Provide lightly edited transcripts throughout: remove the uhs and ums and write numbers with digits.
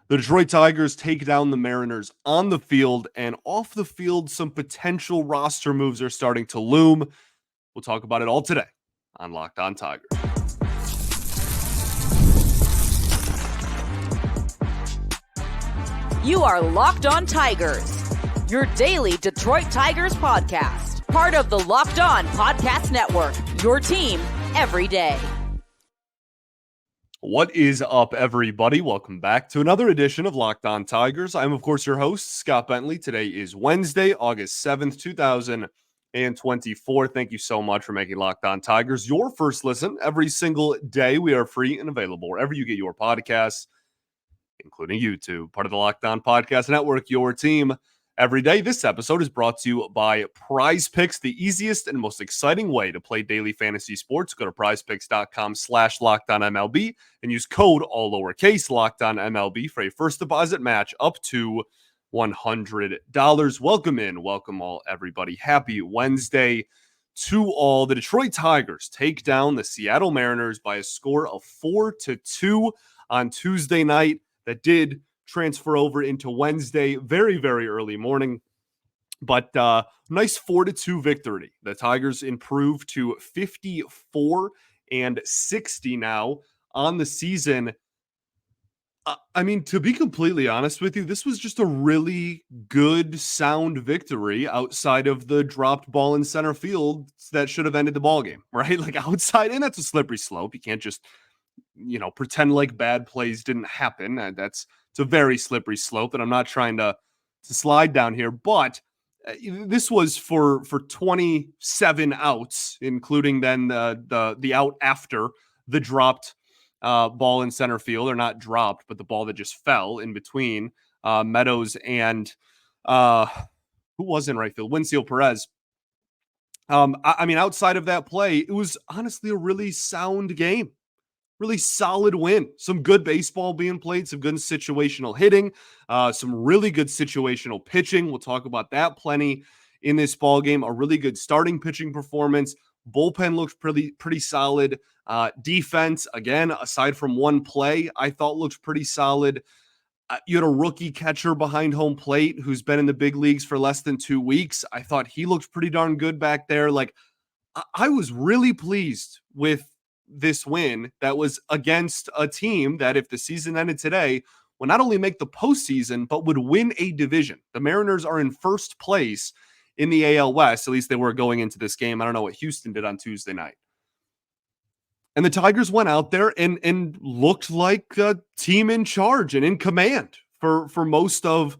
The Detroit Tigers take down the Mariners on the field, and off the field, some potential roster moves are starting to loom. We'll talk about it all today on Locked On Tigers. You are Locked On Tigers, your daily Detroit Tigers podcast, part of the Locked On Podcast Network, your team every day. What is up, everybody? Welcome back to another edition of Locked On Tigers. I'm, of course, your host, Scott Bentley. Today is Wednesday, August 7th, 2024. Thank you so much for making Locked On Tigers your first listen every single day. We are free and available wherever you get your podcasts, including YouTube, part of the Locked On Podcast Network, your team every day. This episode is brought to you by Prize Picks, the easiest and most exciting way to play daily fantasy sports. Go to prizepicks.com/LockedOnMLB and use code all lowercase LockedOnMLB for a first deposit match up to $100. Welcome all, everybody. Happy Wednesday to all. The Detroit Tigers take down the Seattle Mariners by a score of 4-2 on Tuesday night. That did transfer over into Wednesday, very, very early morning. But nice 4-2 victory. The Tigers improved to 54-60 now on the season. I mean, to be completely honest with you, this was just a really good, sound victory outside of the dropped ball in center field that should have ended the ballgame, right? Like outside, and that's a slippery slope. You can't just, pretend like bad plays didn't happen. It's a very slippery slope, and I'm not trying to slide down here, but this was for 27 outs, including then the out after the dropped ball in center field, or not dropped, but the ball that just fell in between Meadows and who was in right field? Winfield Perez. I mean, outside of that play, it was honestly a really sound game. Really solid win. Some good baseball being played, some good situational hitting, some really good situational pitching. We'll talk about that plenty in this ball game. A really good starting pitching performance. Bullpen looked pretty solid. Defense, again, aside from one play, I thought looked pretty solid. You had a rookie catcher behind home plate who's been in the big leagues for less than 2 weeks. I thought he looked pretty darn good back there. Like, I was really pleased with this win that was against a team that, if the season ended today, would not only make the postseason, but would win a division. The Mariners are in first place in the AL West. At least they were going into this game. I don't know what Houston did on Tuesday night. And the Tigers went out there and looked like a team in charge and in command for most of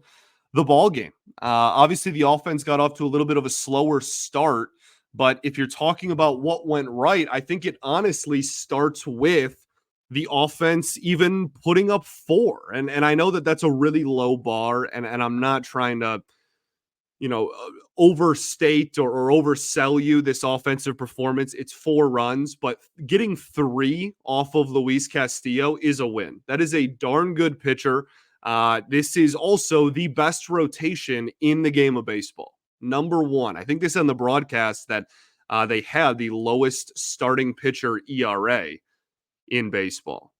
the ball game. Obviously, the offense got off to a little bit of a slower start. But if you're talking about what went right, I think it honestly starts with the offense even putting up 4. And I know that that's a really low bar, and I'm not trying to, overstate or oversell you this offensive performance. It's 4 runs, but getting 3 off of Luis Castillo is a win. That is a darn good pitcher. This is also the best rotation in the game of baseball. Number 1. I think they said on the broadcast that they had the lowest starting pitcher ERA in baseball.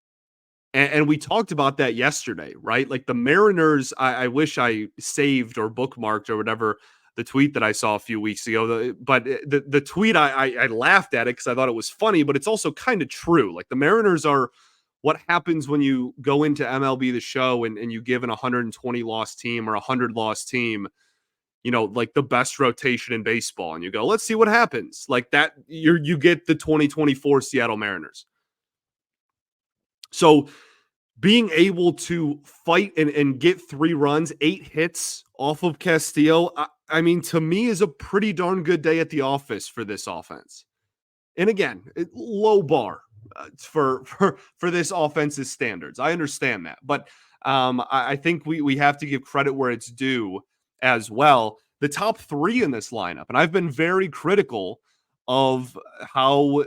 And we talked about that yesterday, right? Like the Mariners, I wish I saved or bookmarked or whatever the tweet that I saw a few weeks ago. But the tweet, I laughed at it because I thought it was funny, but it's also kind of true. Like the Mariners are what happens when you go into MLB The Show and you give an 120 loss team or 100 loss team, like the best rotation in baseball, and you go, let's see what happens. Like that, you get the 2024 Seattle Mariners. So being able to fight and get 3 runs, 8 hits off of Castillo, I mean, to me is a pretty darn good day at the office for this offense. And again, low bar for this offense's standards. I understand that, but I think we have to give credit where it's due as well. The top 3 in this lineup, and I've been very critical of how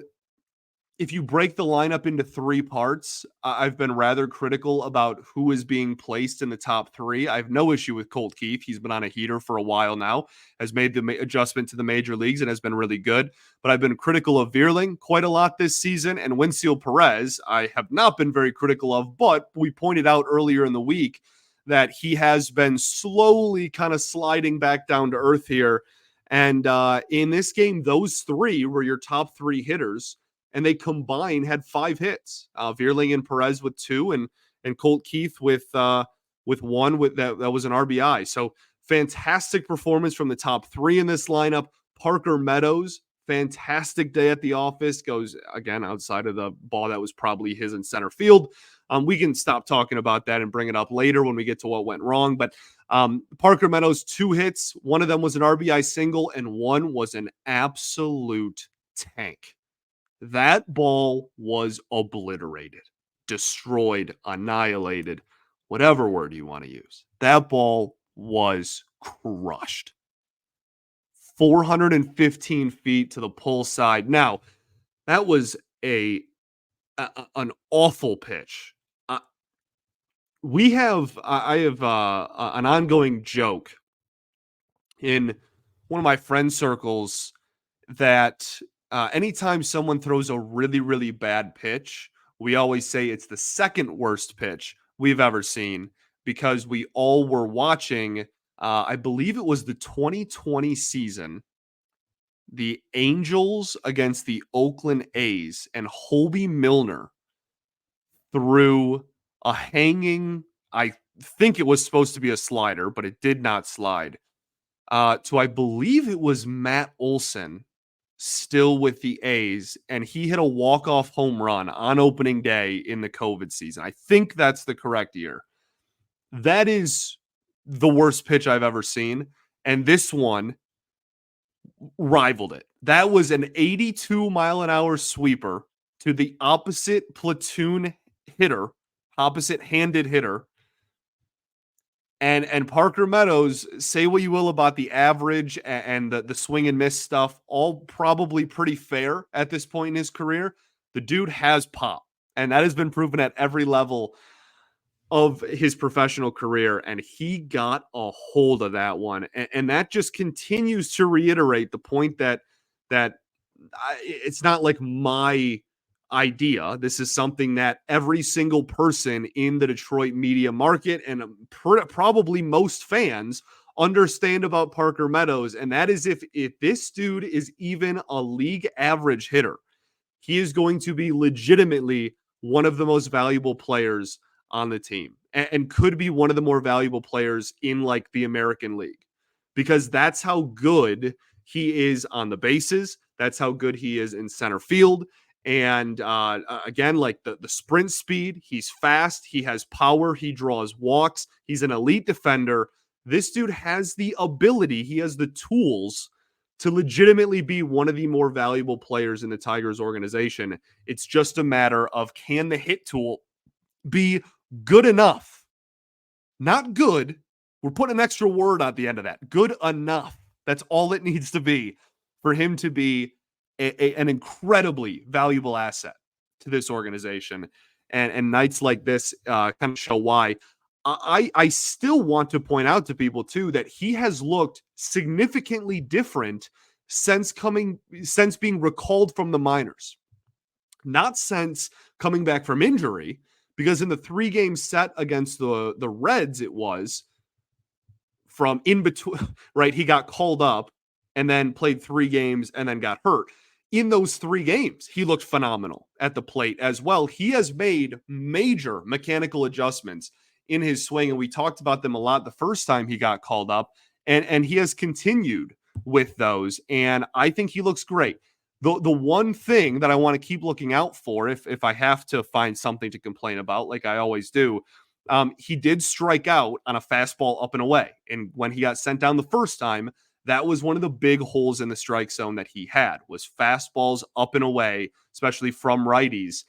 if you break the lineup into three parts, I've been rather critical about who is being placed in the top three. I have no issue with Colt Keith. He's been on a heater for a while now, has made the adjustment to the major leagues and has been really good. But I've been critical of Vierling quite a lot this season. And Winfield Perez, I have not been very critical of, but we pointed out earlier in the week that he has been slowly kind of sliding back down to earth here. And in this game, those three were your top three hitters, and they combined had 5 hits. Vierling and Perez with 2, and Colt Keith with one with that was an RBI. So fantastic performance from the top 3 in this lineup. Parker Meadows, fantastic day at the office. Goes again outside of the ball that was probably his in center field. We can stop talking about that and bring it up later when we get to what went wrong. But Parker Meadows, 2 hits. One of them was an RBI single, and one was an absolute tank. That ball was obliterated, destroyed, annihilated, whatever word you want to use. That ball was crushed. 415 feet to the pull side. Now, that was an awful pitch. I have an ongoing joke in one of my friend circles that anytime someone throws a really, really bad pitch, we always say it's the second worst pitch we've ever seen, because we all were watching, I believe it was the 2020 season, the Angels against the Oakland A's, and Hobie Milner threw a hanging, I think it was supposed to be a slider, but it did not slide, to I believe it was Matt Olson, still with the A's, and he hit a walk-off home run on opening day in the COVID season. I think that's the correct year. That is the worst pitch I've ever seen, and this one rivaled it. That was an 82-mile-an-hour sweeper to the opposite platoon hitter, opposite-handed hitter. And Parker Meadows, say what you will about the average and the swing and miss stuff, all probably pretty fair at this point in his career. The dude has pop, and that has been proven at every level of his professional career, and he got a hold of that one. And that just continues to reiterate the point that it's not like my idea. This is something that every single person in the Detroit media market and probably most fans understand about Parker Meadows. And that is, if this dude is even a league average hitter, he is going to be legitimately one of the most valuable players on the team, and could be one of the more valuable players in like the American League, because that's how good he is on the bases. That's how good he is in center field. And again, like the sprint speed, he's fast, he has power, he draws walks, he's an elite defender. This dude has the ability, he has the tools to legitimately be one of the more valuable players in the Tigers organization. It's just a matter of, can the hit tool be good enough? Not good. We're putting an extra word at the end of that. Good enough. That's all it needs to be for him to be an incredibly valuable asset to this organization. And nights like this kind of show why. I still want to point out to people too that he has looked significantly different since being recalled from the minors. Not since coming back from injury, because in the 3-game set against the Reds, it was from in between, right? He got called up and then played 3 games and then got hurt. In those 3 games, he looked phenomenal at the plate as well. He has made major mechanical adjustments in his swing, and we talked about them a lot the first time he got called up, and he has continued with those, and I think he looks great. The one thing that I want to keep looking out for, if I have to find something to complain about, like I always do, he did strike out on a fastball up and away, and when he got sent down the first time, that was one of the big holes in the strike zone that he had, was fastballs up and away, especially from righties.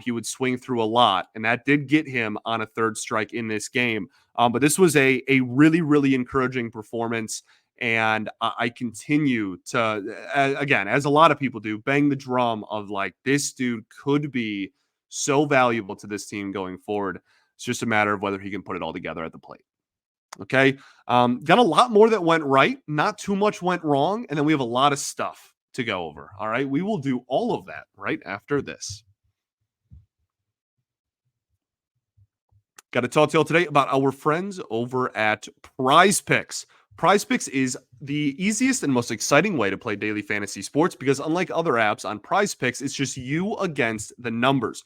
He would swing through a lot, and that did get him on a 3rd strike in this game. But this was a really, really encouraging performance. And I continue to, again, as a lot of people do, bang the drum of like, this dude could be so valuable to this team going forward. It's just a matter of whether he can put it all together at the plate. Okay. Got a lot more that went right. Not too much went wrong. And then we have a lot of stuff to go over. All right. We will do all of that right after this. Got to talk to y'all today about our friends over at Prize Picks. Prize Picks is the easiest and most exciting way to play daily fantasy sports because, unlike other apps on Prize Picks, it's just you against the numbers.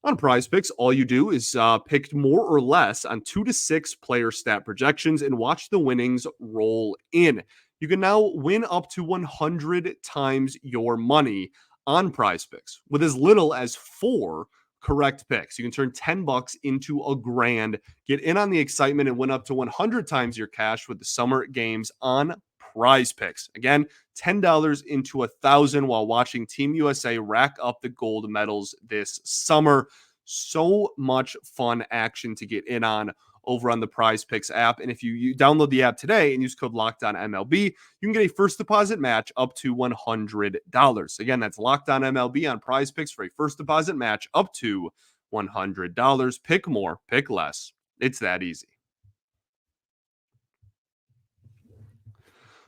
On Prize Picks, all you do is pick more or less on 2 to 6 player stat projections and watch the winnings roll in. You can now win up to 100 times your money on Prize Picks with as little as 4 correct picks. You can turn $10 into $1,000, get in on the excitement, and win up to 100 times your cash with the summer games on Prize Picks. Again, $10 into $1,000 while watching Team USA rack up the gold medals this summer. So much fun action to get in on over on the Prize Picks app. And if you download the app today and use code LOCKEDONMLB, you can get a first deposit match up to $100. Again, that's LOCKEDONMLB on Prize Picks for a first deposit match up to $100. Pick more, pick less. It's that easy.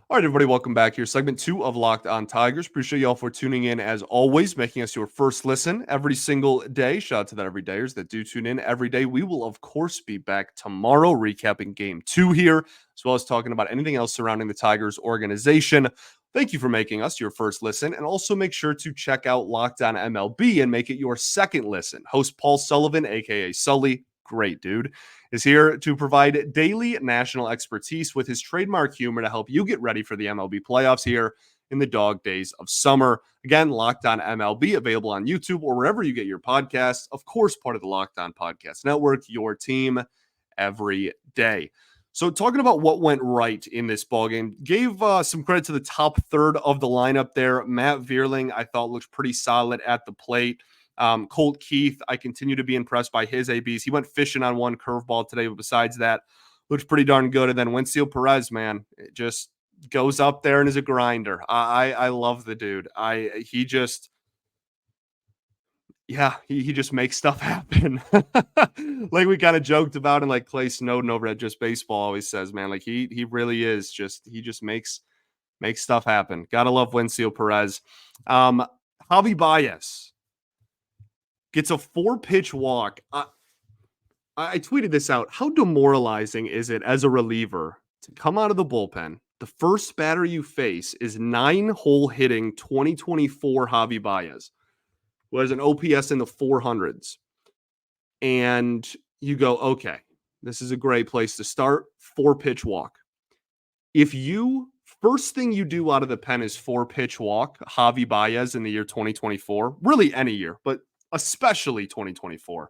All right, everybody, welcome back here. Segment 2 of Locked On Tigers. Appreciate y'all for tuning in as always, making us your first listen every single day. Shout out to the everydayers that do tune in every day. We will, of course, be back tomorrow recapping Game 2 here, as well as talking about anything else surrounding the Tigers organization. Thank you for making us your first listen, and also make sure to check out Locked On MLB and make it your second listen. Host Paul Sullivan, a.k.a. Sully, great dude, is here to provide daily national expertise with his trademark humor to help you get ready for the MLB playoffs here in the dog days of summer. Again, Locked On MLB, available on YouTube or wherever you get your podcasts. Of course, part of the Locked On Podcast Network, your team every day. So talking about what went right in this ballgame, gave some credit to the top third of the lineup there. Matt Vierling, I thought, looked pretty solid at the plate. Colt Keith, I continue to be impressed by his ABs. He went fishing on one curveball today, but besides that, looked pretty darn good. And then Wensil Perez, man, it just goes up there and is a grinder. I love the dude. He just makes stuff happen. Like we kind of joked about, and like Clay Snowden over at Just Baseball always says, man, like he really is he just makes stuff happen. Gotta love Wensil Perez. Javi Baez gets a 4-pitch walk. I tweeted this out. How demoralizing is it as a reliever to come out of the bullpen? The first batter you face is 9-hole hitting 2024 Javi Baez, who has an OPS in the 400s. And you go, okay, this is a great place to start. 4-pitch walk. If first thing you do out of the pen is 4-pitch walk Javi Baez in the year 2024, really any year, but especially 2024,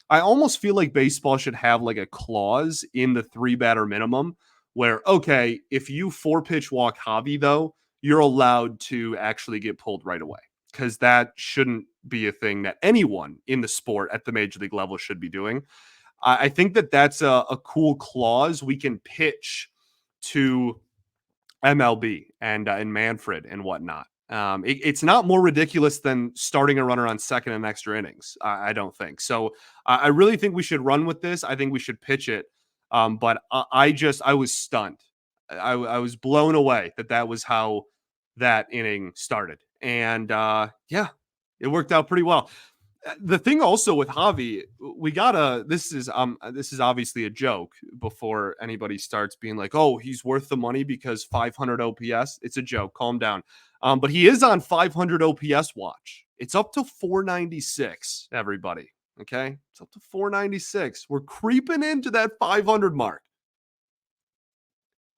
I almost feel like baseball should have like a clause in the 3-batter minimum where, okay, if you 4-pitch walk Javi, though, you're allowed to actually get pulled right away, because that shouldn't be a thing that anyone in the sport at the major league level should be doing. I think that that's a cool clause we can pitch to MLB and Manfred and whatnot. It's not more ridiculous than starting a runner on second in extra innings. I don't think so. I really think we should run with this. I think we should pitch it. But I was stunned. I was blown away that was how that inning started. And it worked out pretty well. The thing also with Javi, this is obviously a joke before anybody starts being like, oh, he's worth the money because 500 OPS. It's a joke. Calm down. But he is on 500 OPS watch. It's up to 496, everybody. Okay. It's up to 496. We're creeping into that 500 mark.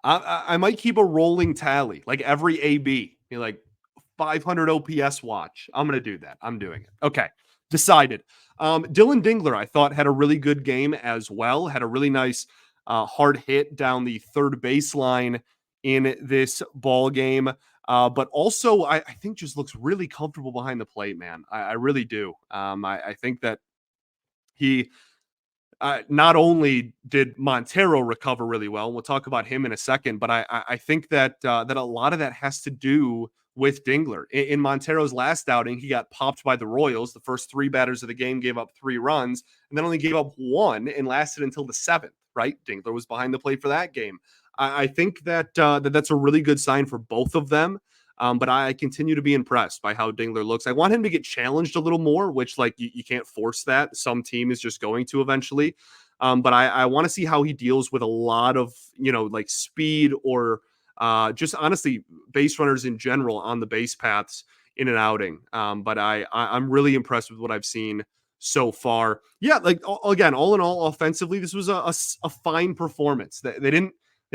I might keep a rolling tally, like every AB. Be like 500 OPS watch. I'm going to do that. I'm doing it. Okay. Decided. Dylan Dingler, I thought, had a really good game as well. Had a really nice hard hit down the third baseline in this ball game. But also, I think just looks really comfortable behind the plate, man. I really do. I think that not only did Montero recover really well, and we'll talk about him in a second, but I think that that a lot of that has to do with Dingler. In Montero's last outing, he got popped by the Royals. The first three batters of the game gave up 3 runs, and then only gave up 1 and lasted until the 7th. Right, Dingler was behind the plate for that game. I think that that's a really good sign for both of them. But I continue to be impressed by how Dingler looks. I want him to get challenged a little more, which like you can't force that. Some team is just going to eventually. But I want to see how he deals with a lot of, like speed or just honestly base runners in general on the base paths in an outing. But I'm really impressed with what I've seen so far. Yeah, like again, all in all, offensively, this was a fine performance. They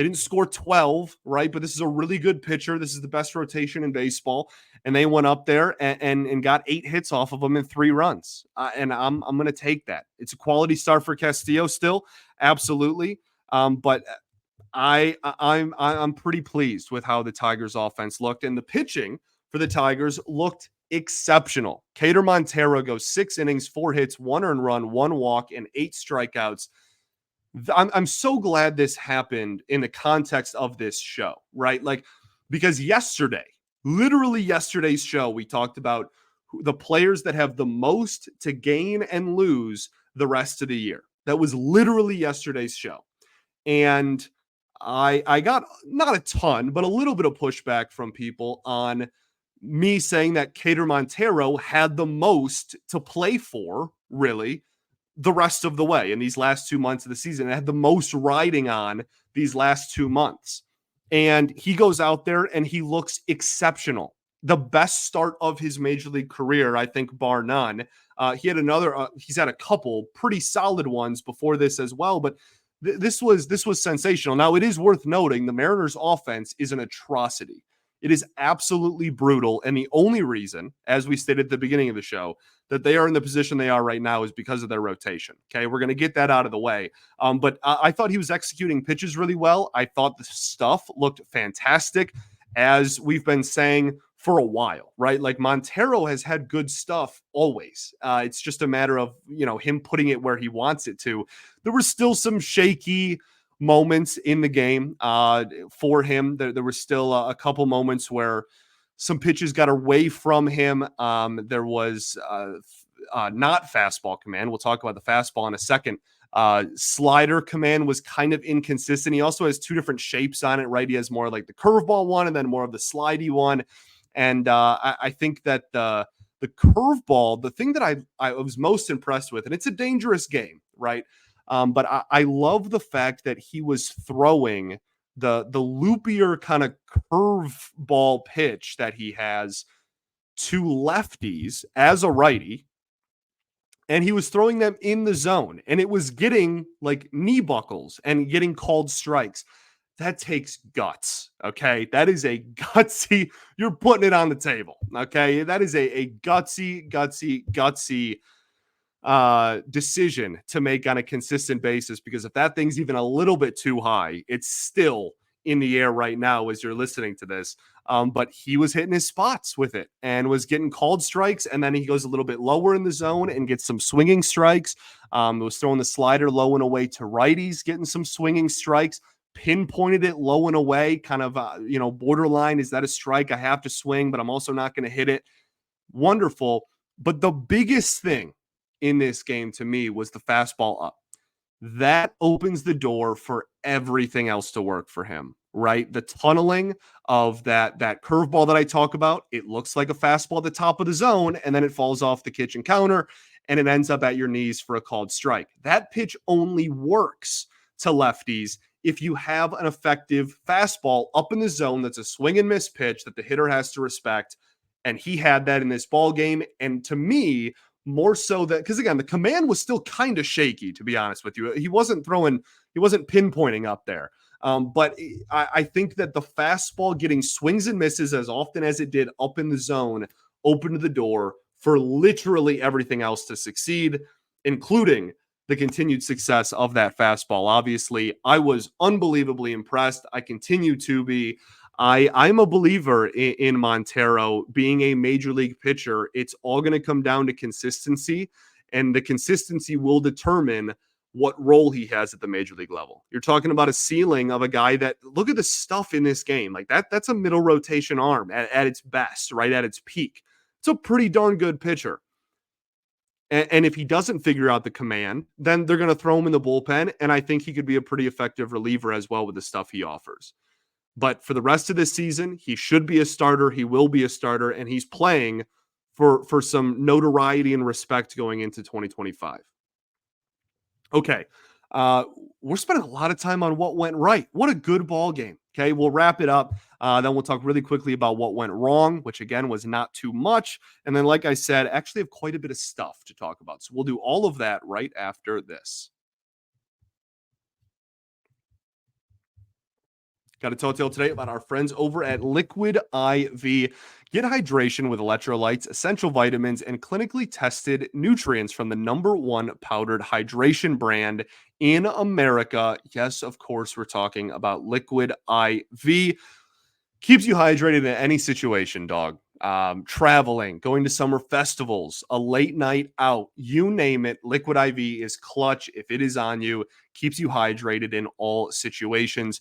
didn't score 12, right? But this is a really good pitcher. This is the best rotation in baseball, and they went up there and got 8 hits off of them in 3 runs. And I'm going to take that. It's a quality start for Castillo still, absolutely. But I'm pretty pleased with how the Tigers' offense looked, and the pitching for the Tigers looked exceptional. Keider Montero goes 6 innings, 4 hits, 1 earned run, 1 walk, and 8 strikeouts. I'm so glad this happened in the context of this show, right? Like, because literally yesterday's show, we talked about the players that have the most to gain and lose the rest of the year. That was literally yesterday's show. And I got not a ton, but a little bit of pushback from people on me saying that Keider Montero had the most to play for, really, the rest of the way in these last 2 months of the season. It had the most riding on these last 2 months. And he goes out there and he looks exceptional. The best start of his major league career, I think, bar none. He's had a couple pretty solid ones before this as well, but this was sensational. Now, it is worth noting the Mariners offense is an atrocity. It is absolutely brutal. And the only reason, as we stated at the beginning of the show, that they are in the position they are right now is because of their rotation. Okay, we're going to get that out of the way. But I thought he was executing pitches really well. I thought the stuff looked fantastic, as we've been saying for a while, right? Like Montero has had good stuff always. It's just a matter of, him putting it where he wants it to. There were still some shaky moments in the game for him. There were still a couple moments where some pitches got away from him. There was not fastball command. We'll talk about the fastball in a second. Slider command was kind of inconsistent. He also has 2 different shapes on it, right? He has more like the curveball one and then more of the slidey one. And I think that the curveball, the thing that I was most impressed with, and it's a dangerous game, right? But I love the fact that he was throwing the loopier kind of curveball pitch that he has to lefties as a righty, and he was throwing them in the zone, and it was getting like knee buckles and getting called strikes. That takes guts, okay? That is a gutsy, you're putting it on the table, okay? That is a gutsy decision to make on a consistent basis, because if that thing's even a little bit too high, it's still in the air right now as you're listening to this. But he was hitting his spots with it and was getting called strikes, and then he goes a little bit lower in the zone and gets some swinging strikes. Was throwing the slider low and away to righties, getting some swinging strikes, pinpointed it low and away, kind of borderline, is that a strike? I have to swing, but I'm also not going to hit it. Wonderful. But the biggest thing in this game to me was the fastball up. That opens the door for everything else to work for him, right? The tunneling of that curveball that I talk about, it looks like a fastball at the top of the zone, and then it falls off the kitchen counter, and it ends up at your knees for a called strike. That pitch only works to lefties if you have an effective fastball up in the zone that's a swing and miss pitch that the hitter has to respect, and he had that in this ball game. And to me, more so that, because again, the command was still kind of shaky, to be honest with you. He wasn't pinpointing up there. But I think that the fastball getting swings and misses as often as it did up in the zone opened the door for literally everything else to succeed, including the continued success of that fastball. Obviously, I was unbelievably impressed. I continue to be. I'm a believer in Montero being a major league pitcher. It's all going to come down to consistency, and the consistency will determine what role he has at the major league level. You're talking about a ceiling of a guy that, look at the stuff in this game. Like that's a middle rotation arm at its best, right at its peak. It's a pretty darn good pitcher. And if he doesn't figure out the command, then they're going to throw him in the bullpen. And I think he could be a pretty effective reliever as well with the stuff he offers. But for the rest of this season, he should be a starter. He will be a starter, and he's playing for some notoriety and respect going into 2025. Okay. We're spending a lot of time on what went right. What a good ball game. Okay. We'll wrap it up. Then we'll talk really quickly about what went wrong, which again was not too much. And then, like I said, actually have quite a bit of stuff to talk about. So we'll do all of that right after this. Got to tell today about our friends over at Liquid IV. Get hydration with electrolytes, essential vitamins, and clinically tested nutrients from the #1 powdered hydration brand in America. Yes, of course, we're talking about Liquid IV. Keeps you hydrated in any situation, dog. Traveling, going to summer festivals, a late night out, you name it. Liquid IV is clutch if it is on you. Keeps you hydrated in all situations.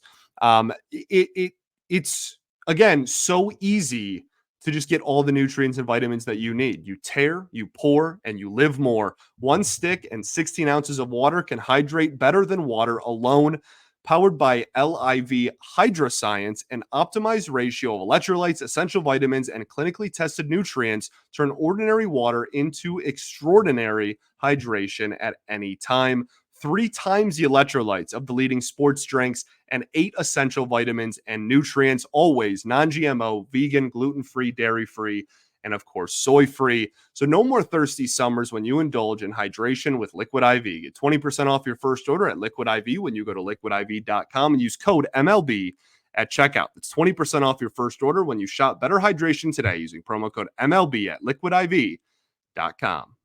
It's again so easy to just get all the nutrients and vitamins that you need. You tear, you pour, and you live more. One stick and 16 ounces of water can hydrate better than water alone. Powered by LIV Hydroscience, an optimized ratio of electrolytes, essential vitamins, and clinically tested nutrients turn ordinary water into extraordinary hydration at any time. 3 times the electrolytes of the leading sports drinks and 8 essential vitamins and nutrients, always non-GMO, vegan, gluten-free, dairy-free, and of course, soy-free. So no more thirsty summers when you indulge in hydration with Liquid IV. Get 20% off your first order at Liquid IV when you go to liquidiv.com and use code MLB at checkout. That's 20% off your first order when you shop Better Hydration today using promo code MLB at liquidiv.com.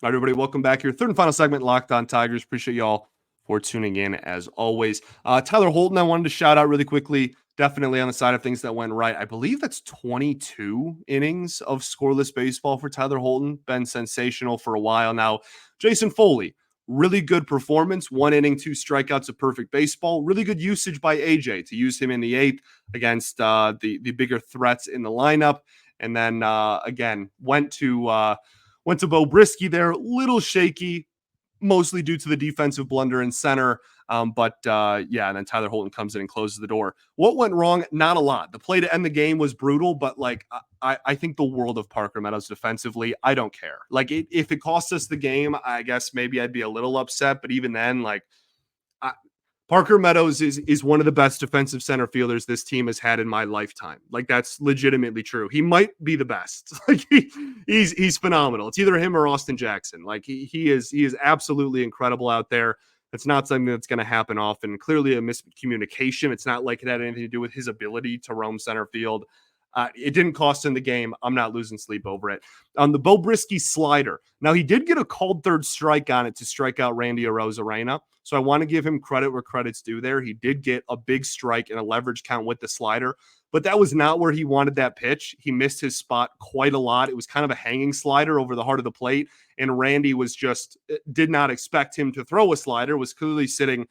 All right, everybody, welcome back here. Third and final segment, Locked On Tigers. Appreciate y'all for tuning in as always. Tyler Holton, I wanted to shout out really quickly. Definitely on the side of things that went right. I believe that's 22 innings of scoreless baseball for Tyler Holton. Been sensational for a while now. Jason Foley, really good performance. 1 inning, 2 strikeouts, a perfect baseball. Really good usage by AJ to use him in the 8th against the bigger threats in the lineup. And then again, went to Bo Brisky there, little shaky, mostly due to the defensive blunder in center. But and then Tyler Holton comes in and closes the door. What went wrong? Not a lot. The play to end the game was brutal, but like I think the world of Parker Meadows defensively. I don't care. Like if it costs us the game, I guess maybe I'd be a little upset. But even then, like Parker Meadows is one of the best defensive center fielders this team has had in my lifetime. Like that's legitimately true. He might be the best. Like he's phenomenal. It's either him or Austin Jackson. Like he is absolutely incredible out there. It's not something that's going to happen often. Clearly a miscommunication. It's not like it had anything to do with his ability to roam center field. It didn't cost him the game. I'm not losing sleep over it. On the Bo Brisky slider. Now, he did get a called third strike on it to strike out Randy Arozarena. So I want to give him credit where credit's due there. He did get a big strike and a leverage count with the slider, but that was not where he wanted that pitch. He missed his spot quite a lot. It was kind of a hanging slider over the heart of the plate, and Randy did not expect him to throw a slider, was clearly sitting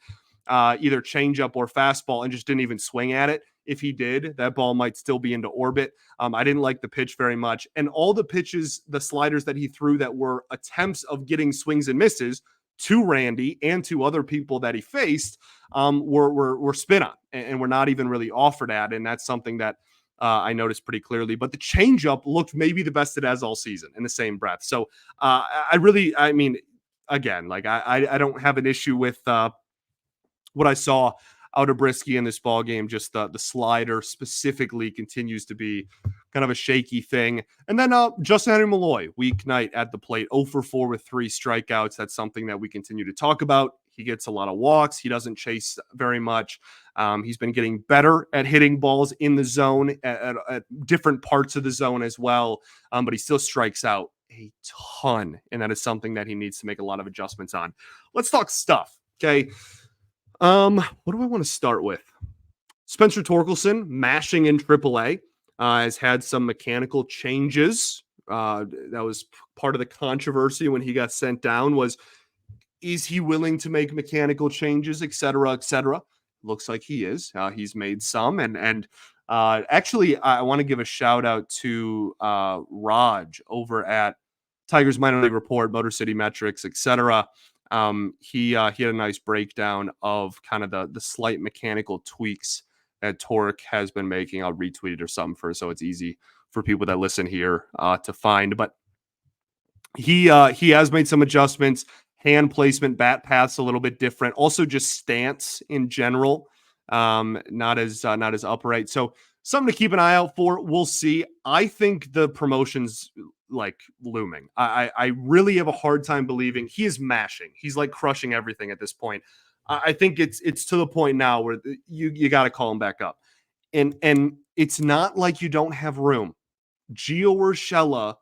either changeup or fastball and just didn't even swing at it. If he did, that ball might still be into orbit. I didn't like the pitch very much. And all the pitches, the sliders that he threw that were attempts of getting swings and misses to Randy and to other people that he faced were spin on and were not even really offered at. And that's something that I noticed pretty clearly. But the changeup looked maybe the best it has all season in the same breath. So I don't have an issue with what I saw out of Brisky in this ball game. Just the slider specifically continues to be kind of a shaky thing. And then Justin Henry Malloy, weeknight at the plate, 0 for 4 with 3 strikeouts. That's something that we continue to talk about. He gets a lot of walks. He doesn't chase very much. He's been getting better at hitting balls in the zone at different parts of the zone as well. But he still strikes out a ton. And that is something that he needs to make a lot of adjustments on. Let's talk stuff. Okay. What do I want to start with? Spencer Torkelson, mashing in AAA, has had some mechanical changes that was part of the controversy when he got sent down was, is he willing to make mechanical changes, et cetera, et cetera? Looks like he is. He's made some, and actually, I want to give a shout out to Raj over at Tigers Minor League Report, Motor City Metrics, etc. He had a nice breakdown of kind of the slight mechanical tweaks that Torque has been making. I'll retweet it or something so it's easy for people that listen here to find. But he has made some adjustments. Hand placement, bat paths a little bit different. Also, just stance in general, not as upright. So something to keep an eye out for. We'll see. I think the promotion's like looming. I really have a hard time believing he is mashing. He's like crushing everything at this point. I think it's to the point now where you got to call him back up, and it's not like you don't have room. Gio Urshela.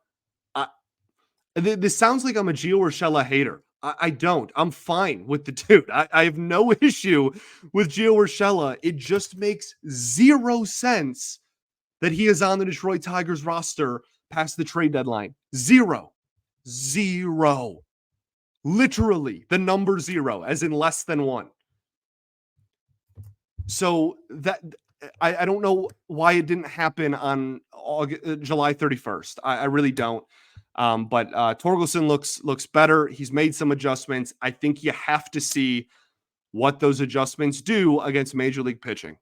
This sounds like I'm a Gio Urshela hater. I don't. I'm fine with the dude. I have no issue with Gio Urshela. It just makes zero sense that he is on the Detroit Tigers roster past the trade deadline. Zero. Literally, the number 0, as in less than 1. So that I don't know why it didn't happen on July 31st. I really don't. But Torkelson looks better. He's made some adjustments. I think you have to see what those adjustments do against Major League pitching.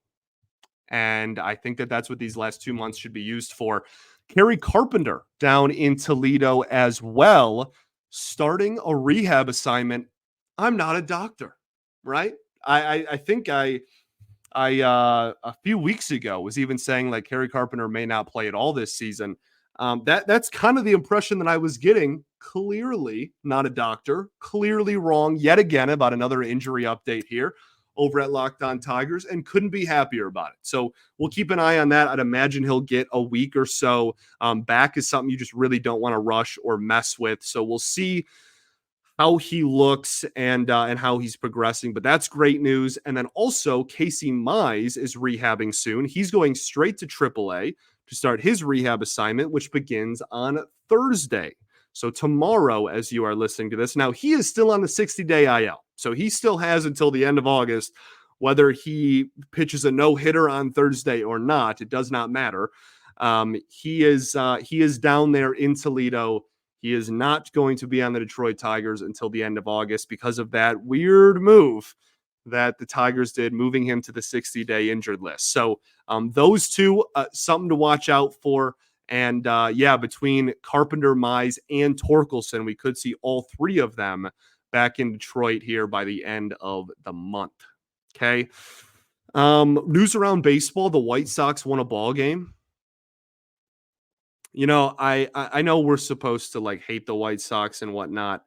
And I think that's what these last 2 months should be used for. Kerry Carpenter down in Toledo as well, starting a rehab assignment. I'm not a doctor, right? I think I a few weeks ago was even saying like Kerry Carpenter may not play at all this season. That's kind of the impression that I was getting. Clearly not a doctor, clearly wrong yet again about another injury update here over at Locked On Tigers, and couldn't be happier about it. So we'll keep an eye on that. I'd imagine he'll get a week or so. Back is something you just really don't want to rush or mess with. So we'll see how he looks and how he's progressing, but that's great news. And then also Casey Mize is rehabbing soon. He's going straight to AAA to start his rehab assignment, which begins on Thursday. So tomorrow, as you are listening to this, now he is still on the 60-day IL. So he still has until the end of August, whether he pitches a no-hitter on Thursday or not, it does not matter. He is down there in Toledo. He is not going to be on the Detroit Tigers until the end of August because of that weird move that the Tigers did, moving him to the 60-day injured list. So those two, something to watch out for. And between Carpenter, Mize, and Torkelson, we could see all 3 of them back in Detroit here by the end of the month. Okay. News around baseball. The White Sox won a ball game. You know, I know we're supposed to like hate the White Sox and whatnot.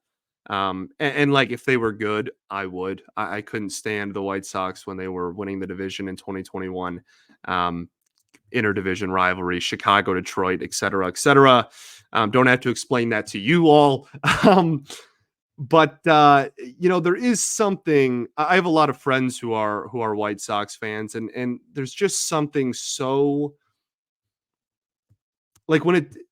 And like if they were good, I would. I couldn't stand the White Sox when they were winning the division in 2021. Interdivision rivalry, Chicago, Detroit, et cetera, et cetera. Don't have to explain that to you all. But there is something. I have a lot of friends who are White Sox fans, and there's just something so like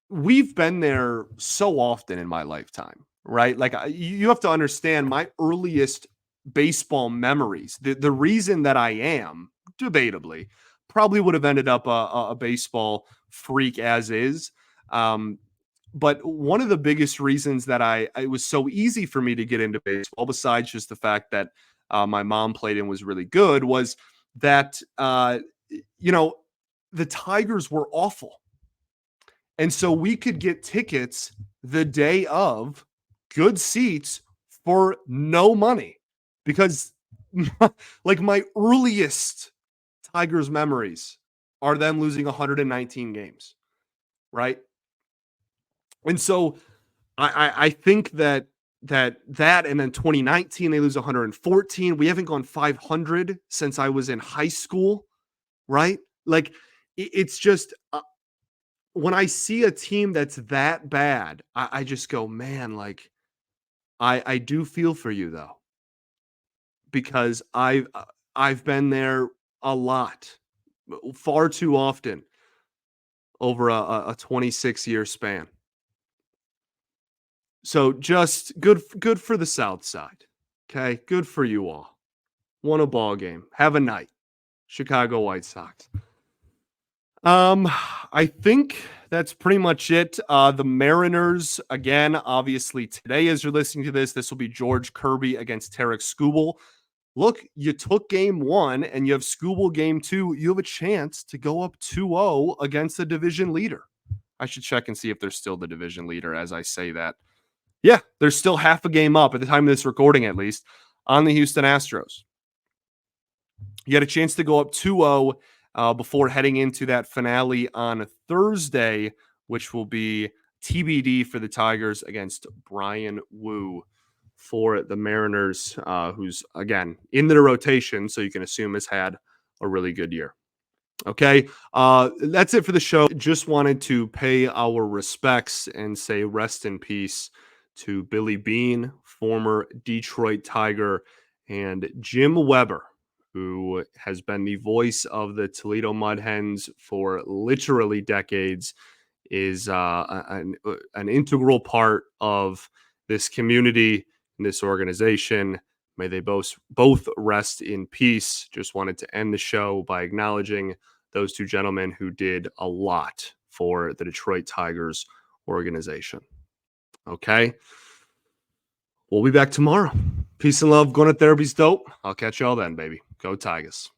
we've been there so often in my lifetime, right? Like you have to understand my earliest baseball memories. The reason that I am debatably probably would have ended up a baseball freak as is. But one of the biggest reasons that it was so easy for me to get into baseball, besides just the fact that my mom played and was really good, was that, the Tigers were awful. And so we could get tickets the day of, good seats for no money, because like my earliest Tigers memories are them losing 119 games, right? And so I think that and then 2019 they lose 114. We haven't gone 500 since I was in high school, right? Like it's just when I see a team that's that bad, I just go, man, like I do feel for you though, because I've been there a lot, far too often over a 26-year span. So just good for the South Side. Okay, good for you all. Won a ball game. Have a night, Chicago White Sox. I think that's pretty much it. The Mariners, again, obviously today, as you're listening to this will be George Kirby against Tarek Skubal. Look, you took game 1 and you have Skubal game 2. You have a chance to go up 2-0 against the division leader. I should check and see if they're still the division leader as I say that. Yeah, they're still half a game up at the time of this recording, at least, on the Houston Astros. You had a chance to go up 2-0 before heading into that finale on Thursday, which will be TBD for the Tigers against Brian Wu for the Mariners, who's, again, in the rotation, so you can assume has had a really good year. Okay, that's it for the show. Just wanted to pay our respects and say rest in peace to Billy Beane, former Detroit Tiger, and Jim Weber, who has been the voice of the Toledo Mud Hens for literally decades, is an integral part of this community and this organization. May they both rest in peace. Just wanted to end the show by acknowledging those two gentlemen who did a lot for the Detroit Tigers organization. Okay. We'll be back tomorrow. Peace and love. Going to therapy's dope. I'll catch y'all then, baby. Go Tigers.